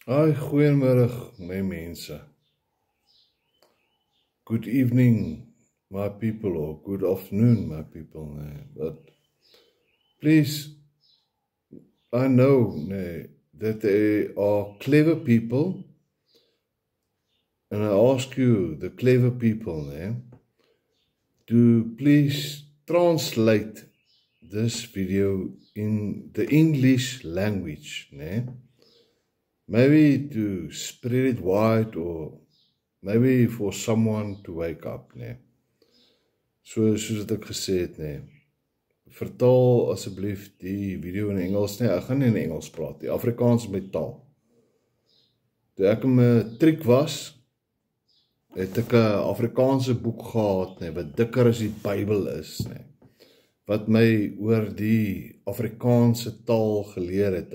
Hi, goeiemiddag my mense. Good evening my people, or good afternoon my people. But please, I know that there are clever people, and I ask you, the clever people, to please translate this video in the English language. Maybe to spread it wide, or maybe for someone to wake up. Soos wat ek gesê het, vertaal asseblief die video in Engels. Ek gaan nie in Engels praat, die Afrikaans is my taal. Toe ek in matriek was, het ek 'n Afrikaanse boek gehad, wat dikker as die Bybel is, wat my oor die Afrikaanse taal geleer het.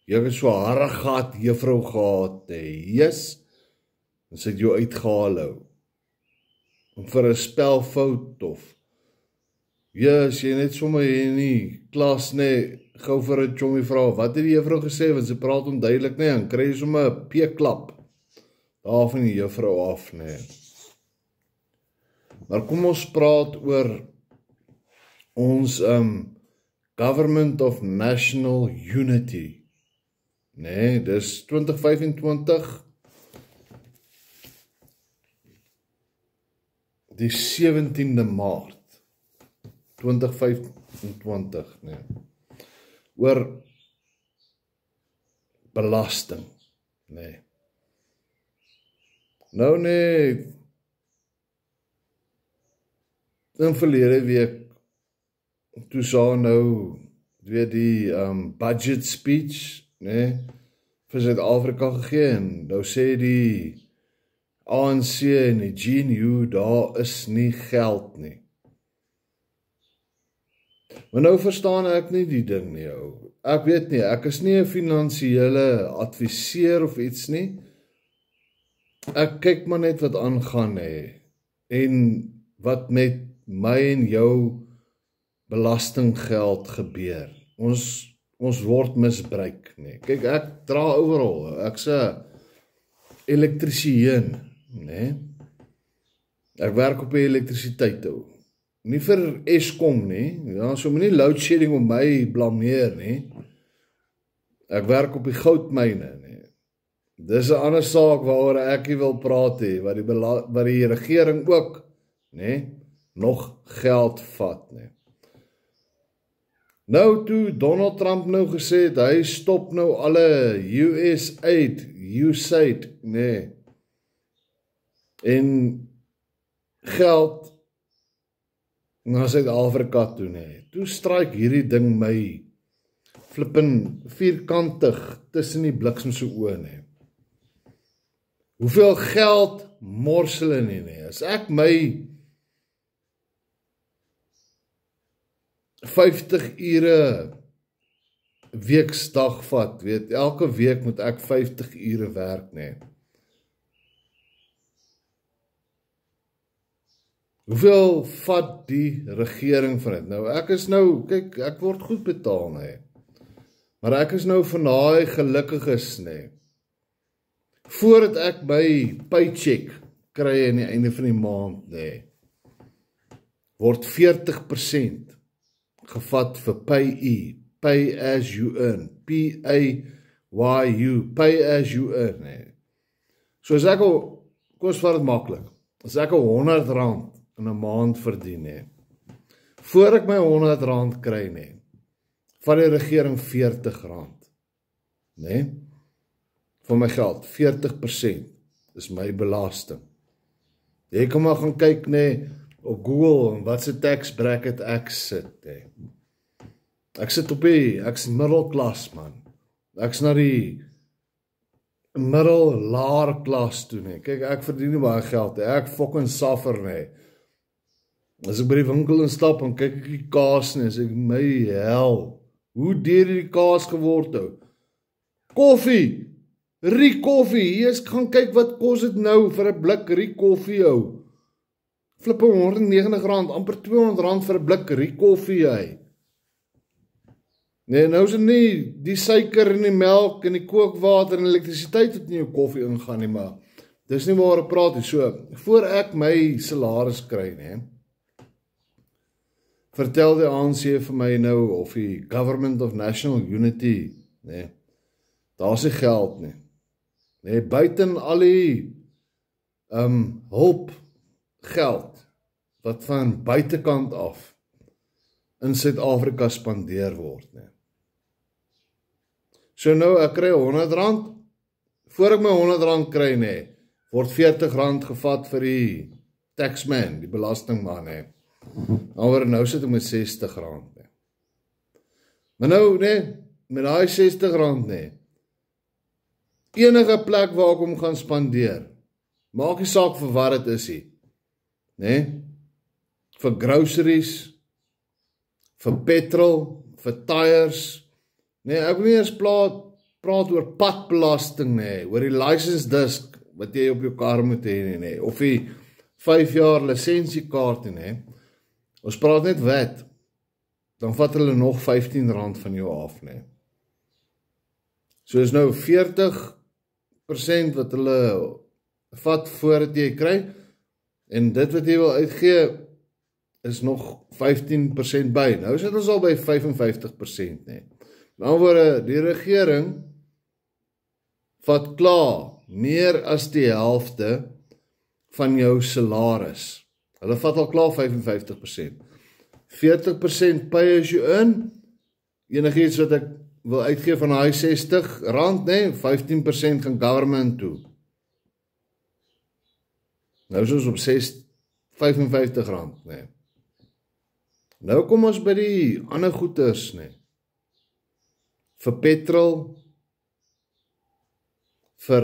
Jy het so harde gehad, juffrou gehad, yes, en sy het jou uitgehaal hou. En vir 'n spelfout of, yes, jy net sommer hier in die klas, gou vir 'n chommie vra, wat het die juffrou gesê, want sy praat onduidelik, en kry jy sommer 'n peeklap, daar van die juffrou af, Maar kom ons praat oor ons Government of National Unity. Dis 2025, die 17de Maart 2025, oor belasting, Nou in verlede week, toe sa weer die budget speech, vir Suid-Afrika gegee, en nou sê die ANC en die GNU, daar is nie geld nie. Maar nou verstaan ek nie die ding nie, Ek weet nie, ek is nie 'n finansiële adviseur of iets nie. Ek kyk maar net wat aangaan, en wat met my en jou belastinggeld gebeur. Ons word misbruik, Kyk, ek dra overal, ek's 'n elektriesien, Ek werk op die elektrisiteit, Nie vir Eskom, so moenie load shedding op my blameer, Ek werk op die goudmyne, Dis 'n ander saak waaroor ek nie wil praat, wat die regering ook, nog geld vat, Nou toe Donald Trump gesê het, hy stop alle USAID, en geld na Suid-Afrika toe, Toe straik hierdie ding my flippin vierkantig tussen die bliksemse oë, Hoeveel geld mors hulle nie, As ek my 50 ure weksdag vat, elke week moet ek 50 ure werk, Hoeveel vat die regering van dit? Ek is kyk, ek word goed betaal, Maar ek is van daai gelukkiges, Voordat ek my paycheck kry aan die einde van die maand, word 40% gevat vir pay as you earn, PAYU, pay as you earn, So as ek kom ons vat dit maklik, as ek R100 in 'n maand verdien, voor ek my R100 kry, van die regering R40, van my geld, 40% is my belasting. Jy kan maar gaan kyk, op Google, en wat se tax bracket ek sit, Ek sit ek's middelklas, man. Ek's na die middel-laer klas toe, Kyk, ek verdien nie baie geld, Ek fucking suffer, As ek by die winkel instap, en kyk ek die kaas, As ek my hel, hoe duur die kaas geword, Koffie, Rie koffie, hier gaan kyk wat kos dit vir 'n blik Rie koffie, Flippe R190, amper R200 vir 'n blik Rie koffie, Nee, nou is dit nie die suiker en die melk en die kookwater en elektrisiteit wat in jou koffie ingaan nie, maar dis nie waar ek praat nie. So, voor ek my salaris kry, nee, vertel die ANC vir my nou, of die Government of National Unity, nee, daar is nie geld nie. Nee, buiten al die hulp geld wat van buitekant af in Suid-Afrika spandeer word, nee. So nou, ek kry R100, voor ek my R100 kry, nee, word R40 gevat vir die taxman, die belastingman, nee. Nou sit ek met R60, nee. Maar nou, nee, met daai R60, nee, enige plek waar ek hom gaan spandeer, maak nie saak vir wat dit is nie, nee, vir groceries, vir petrol, vir tyres, nee, ek wil nie eens praat oor padbelasting, nee, oor die license disk, wat jy op jou kar moet hê, nee, of die 5 jaar lisensiekaart, nee, ons praat net wet, dan vat hulle nog R15 van jou af, nee. So is nou 40% wat hulle vat voordat jy kry, en dit wat jy wil uitgee, is nog 15% by. Nou sit ons al by 55%, nee. Met ander woorde, die regering vat klaar meer as die helfte van jou salaris. Hulle vat al klaar 55%. 40% pay as you earn, enigiets wat ek wil uitgee van daai R60, nee, 15% gaan government toe. Nou is ons op R55, nee. Nou kom ons by die ander goeders, nee. Vir petrol, vir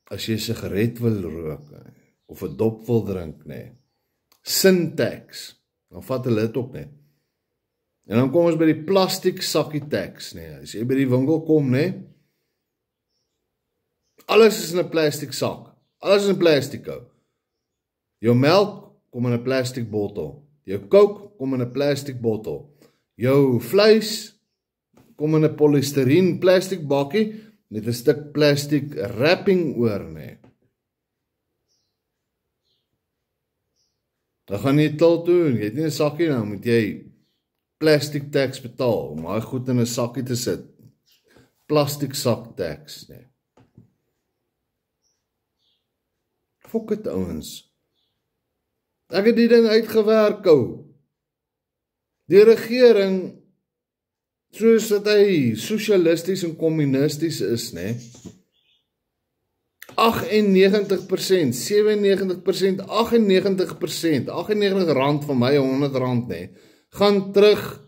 as jy 'n sigaret wil rook, nee, of 'n dop wil drink, nee. Sin tax, dan vat hulle dit op, nee. En dan kom ons by die plastiek sakkie tax, nee. As jy by die winkel kom, nee, alles is in 'n plastiek sak. Alles is in plastiek. Jou melk kom in 'n plastiek bottel. Jou coke kom in 'n plastiek bottel. Jou vleis kom in 'n polystyreen plastiek bakkie met 'n stuk plastiek wrapping oor, nee. Dan gaan jy til toe, jy het nie 'n sakkie nou, moet jy plastic tax betaal, om hy goed in 'n sakkie te sit. Plastic sak tax, nee. Fok het ouens. Ek het die ding uitgewerk, ou. Die regering, soos dat hy sosialisties en communisties is, nee. 98%, 97%, 98%, R98 van my R100, nee, gaan terug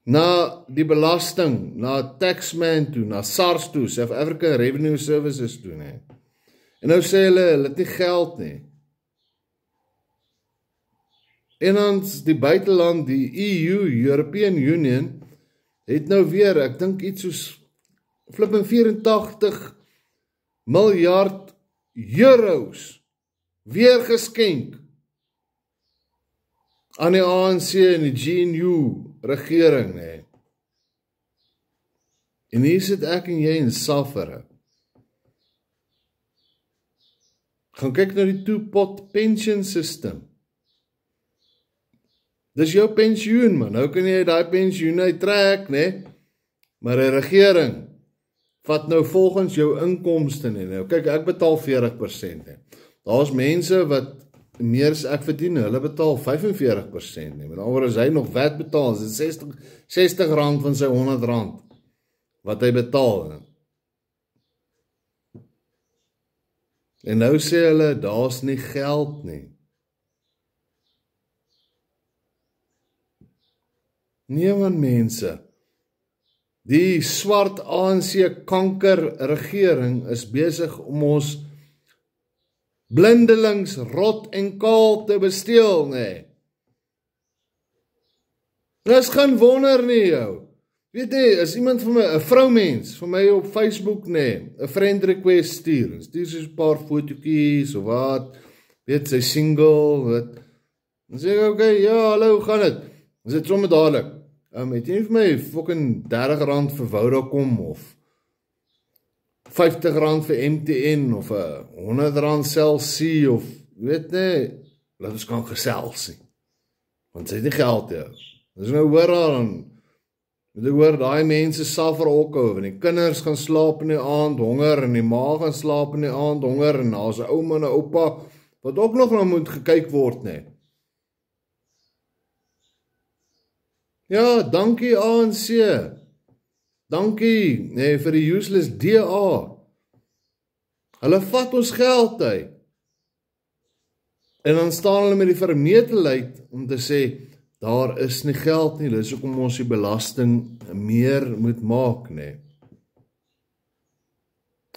na die belasting, na taxman toe, na SARS toe, South African Revenue Services toe, nee. En nou sê hulle het nie geld, nee. En dan die buiteland, die EU, European Union, het nou weer, ek dink iets soos flipping 84 miljard euros weer geskenk aan die ANC en die GNU regering, nee. En hier sit ek en jy en suffer. Gaan kyk na die two-pot pension system. Dis jou pensioen, man. Nou kan jy daai pensioen uittrek, nee. Maar die regering vat nou volgens jou inkomste, nee. Nou kyk, ek betaal 40%, nee. Daar's mense wat meer as ek verdien, hulle betaal 45%, nee. Met ander woorde, as hy nog wet betaal, is dit R60 van sy R100 wat hy betaal, nee. En nou sê hulle, daar's nie geld nie. Nee man mense, die swart ANC kanker regering is besig om ons blindelings rot en kaal te besteel, nee. Dis geen wonder nie, jou. Weet jy, as iemand vir my, 'n vroumens, vir my op Facebook, nee, 'n friend request stuur sy 'n paar fotootjies of wat, weet sy single, wat, dan sê ek, okay, ja, hallo, hoe gaan dit? Dan sê dit sommer dadelik, het jy nie vir my fucking R30 vir Vodacom of R50 vir MTN of R100 Cell C of weet nie, laat ons kan gesels nie. Want sy het nie geld ja. Dis nou hoor aan, moet ek hoor, daai mense suffer ook oor, en die kinders gaan slaap in die aand honger, en die ma gaan slaap in die aand honger, en daar's 'n ouma en 'n oupa, wat ook nog moet gekyk word, nee. Ja, dankie ANC. Dankie, nee, vir die useless DA. Hulle vat ons geld uit. En dan staan hulle met die vermetelheid om te sê, daar is nie geld nie, dis hoekom ons die belasting meer moet maak, nee.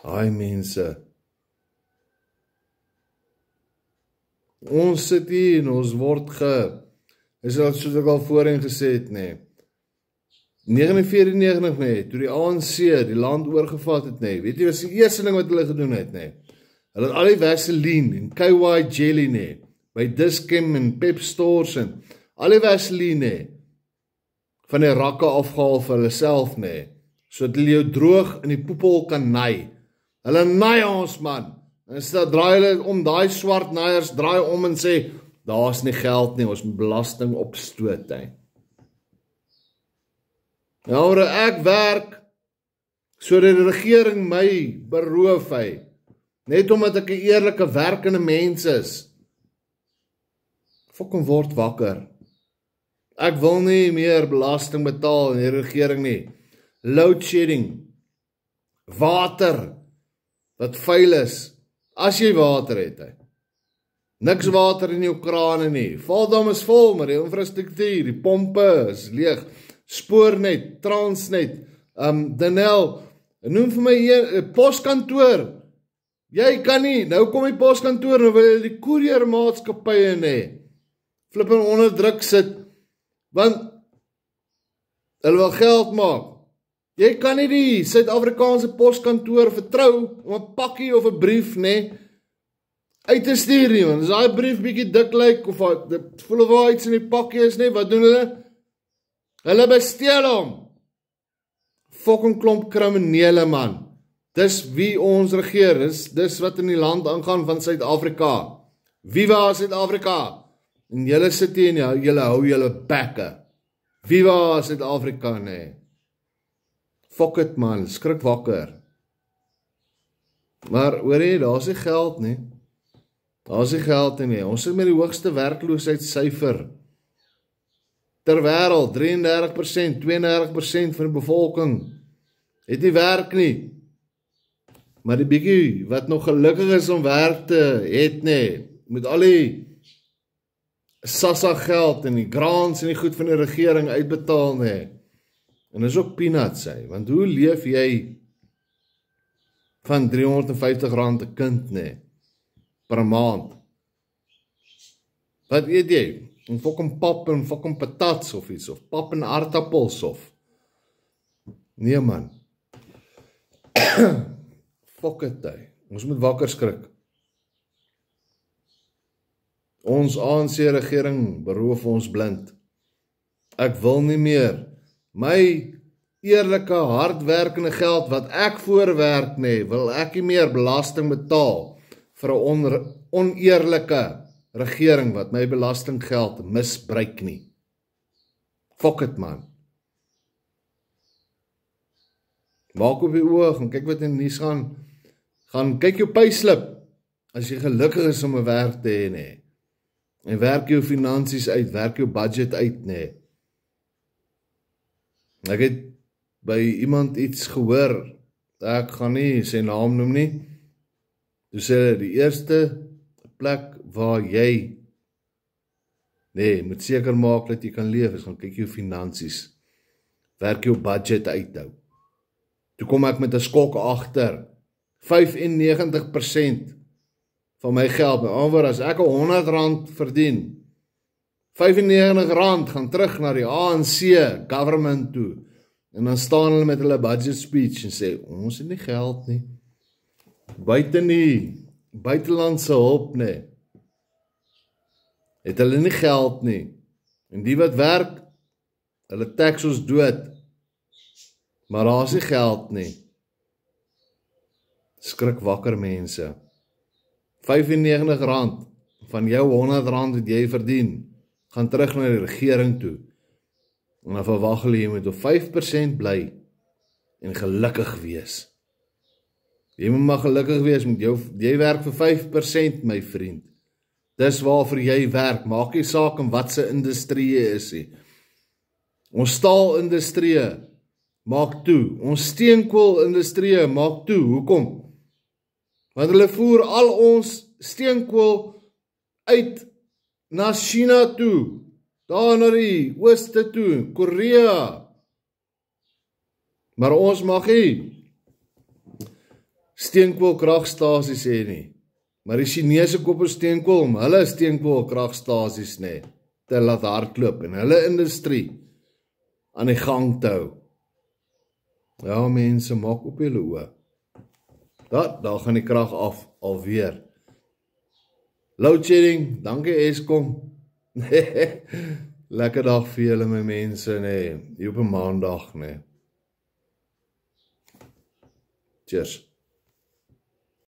Ai mense. Ons sit hier en ons word is dat soos ek al voorheen gesê het, nee. 1994, nee, toe die ANC die land oorgevat het, nee. Weet jy, wat is die eerste ding wat hulle gedoen het, nee? Hulle het al die Vaseline en KY jelly, nee, by Dis-Chem en Pep Stores en al die Vaseline, nee, van die rakke afgehaal vir hulle self, nee, sodat hulle jou droog in die poepel kan naai. Hulle naai ons, man. En so draai hulle om, daai swart naaiers draai om en sê, daar is nie geld nie, ons moet belasting opstoot, nee. Nou, ek werk, so die regering my beroof hy, net omdat ek 'n eerlike werkende mens is. Fucking word wakker. Ek wil nie meer belasting betaal in die regering nie. Load shedding. Water, wat vuil is, as jy water het, hy. Niks water in jou krane nie. Valdam is vol, maar die infrastruktuur, die pompe is leeg. Spoornet, Transnet, Denel, noem vir my een poskantoor. Jy kan nie, nou kom die poskantoor, nou wil jy die koeriermaatskappye nie. Flippin onder druk sit, want hulle wil geld maak. Jy kan nie die Suid-Afrikaanse poskantoor vertrou om 'n pakkie of 'n brief, nee, uit te stuur nie, want as daai brief bietjie dik lyk, of voel of daar iets in die pakkie is, nee, wat doen hulle? Hulle besteel hom. Fucking klomp kriminele, man. Dis wie ons regeer, dis wat in die land aangaan van Suid-Afrika. Viva Suid-Afrika! En julle sit hier en julle hou julle bekke. Viva Suid-Afrika, nee. Fuck it, man, skrik wakker. Maar, hoor jy, daar is nie geld, nee. Daar is nie geld, nee. Ons sit met die hoogste werkloosheidssyfer ter wêreld, 33%, 32% van die bevolking het nie werk nie. Maar die bietjie wat nog gelukkig is om werk te het, nee, met al die SASSA geld en die grants en die goed van die regering uitbetaal, nee. En is ook peanuts, hy, want hoe leef jy van R350 'n kind, nee, per maand? Wat eet jy? En fucking pap en fucking patats of iets, of pap en aardappels of. Nee, man. Fuck it, hy. Ons moet wakker skrik. Ons ANC regering beroof ons blind. Ek wil nie meer my eerlike, hardwerkende geld wat ek voorwerk, nee, wil ek nie meer belasting betaal vir 'n oneerlike regering wat my belastinggeld misbruik nie. Fuck it, man. Maak op die oog, gaan kyk wat in die nuus gaan kyk jou payslip, as jy gelukkig is om 'n werk te hê, nee. En werk jou finansies uit, werk jou budget uit, nee. Ek het by iemand iets gehoor, ek gaan nie sy naam noem nie, toe sê die eerste plek waar jy, nee, moet seker maak dat jy kan leef, is gaan kyk jou finansies, werk jou budget uithou. Toe kom ek met 'n skok agter, 95% van my geld, met ander woorde, as ek R100 verdien, R95 gaan terug na die ANC government toe, en dan staan hulle met hulle budget speech en sê, ons het nie geld nie, buite nie, buitelandse hulp nie, het hulle nie geld nie, en die wat werk, Hulle tax ons dood. Maar daar is nie geld nie. Skrik wakker mense. R95 van jou R100 wat jy verdien, gaan terug na die regering toe. En dan verwag hulle jy moet op 5% bly en gelukkig wees. Jy moet maar gelukkig wees met jy werk vir 5%, my vriend. Dis waarvoor jy werk, maak nie saak in wat se industrie is nie. Ons staalindustrie maak toe, ons steenkoolindustrie maak toe, hoekom? Want hulle voer al ons steenkool uit na China toe, daar na die ooste toe, Korea. Maar ons mag nie steenkoolkragstasies hê nie. Maar die Chinese koop ons steenkool om hulle steenkoolkragstasies te laat hardloop en hulle industrie aan die gang te hou. Ja, mense, maak op julle oë. Daar gaan die krag af alweer. Load shedding, dankie Eskom. Lekker dag vir julle my mense, hier op 'n maandag, Cheers.